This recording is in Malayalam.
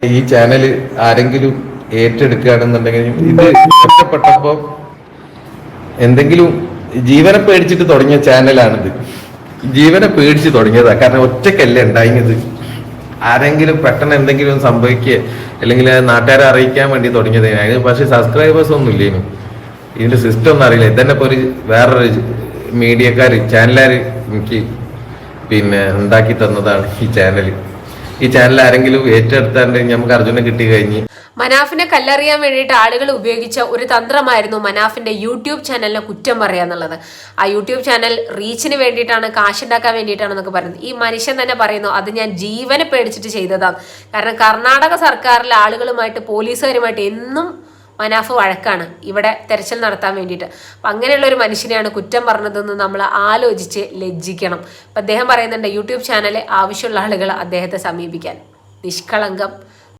ഈ ചാനൽ ആരെങ്കിലും ഏറ്റെടുക്കുകയാണെന്നുണ്ടെങ്കിൽ ഇത് ഇഷ്ടപ്പെട്ടപ്പോ എന്തെങ്കിലും ജീവനെ പേടിച്ചിട്ട് തുടങ്ങിയ ചാനലാണിത്. ജീവനെ പേടിച്ച് തുടങ്ങിയതാ. കാരണം ഒറ്റക്കല്ലേ ഉണ്ടായത്. ആരെങ്കിലും പെട്ടെന്ന് എന്തെങ്കിലും സംഭവിക്കുക അല്ലെങ്കിൽ നാട്ടുകാരെ അറിയിക്കാൻ വേണ്ടി തുടങ്ങിയത്. അതിന് പക്ഷെ സബ്സ്ക്രൈബേഴ്സ് ഒന്നും ഇല്ലേനു. ഇതിന്റെ സിസ്റ്റം ഒന്നും അറിയില്ല. ഇതന്നെ ഇപ്പോൾ ഒരു വേറൊരു മീഡിയക്കാർ ചാനലുകാർ എനിക്ക് ഉണ്ടാക്കി തന്നതാണ് ഈ ചാനൽ ആരെങ്കിലും ഏറ്റെടുത്താണ്ട് നമുക്ക് അർജുനെ കിട്ടി കഴിഞ്ഞ്. മനാഫിനെ കല്ലെറിയാൻ വേണ്ടിയിട്ട് ആളുകൾ ഉപയോഗിച്ച ഒരു തന്ത്രമായിരുന്നു മനാഫിന്റെ യൂട്യൂബ് ചാനലിനെ കുറ്റം പറയാന്നുള്ളത്. ആ യൂട്യൂബ് ചാനൽ റീച്ചിന് വേണ്ടിയിട്ടാണ്, കാശുണ്ടാക്കാൻ വേണ്ടിയിട്ടാണെന്നൊക്കെ പറയുന്നത്. ഈ മനുഷ്യൻ തന്നെ പറയുന്നു അത് ഞാൻ ജീവനെ പേടിച്ചിട്ട് ചെയ്തതാണ്. കാരണം കർണാടക സർക്കാരിലെ ആളുകളുമായിട്ട് പോലീസുകാരുമായിട്ട് എന്നും മനാഫ് വഴക്കാണ് ഇവിടെ തെരച്ചിൽ നടത്താൻ വേണ്ടിയിട്ട്. അപ്പം അങ്ങനെയുള്ള ഒരു മനുഷ്യനെയാണ് കുറ്റം പറഞ്ഞതെന്ന് നമ്മൾ ആലോചിച്ച് ലജ്ജിക്കണം. അപ്പം അദ്ദേഹം പറയുന്നുണ്ട് യൂട്യൂബ് ചാനൽ ആവശ്യമുള്ള ആളുകൾ അദ്ദേഹത്തെ സമീപിക്കാൻ. നിഷ്കളങ്കം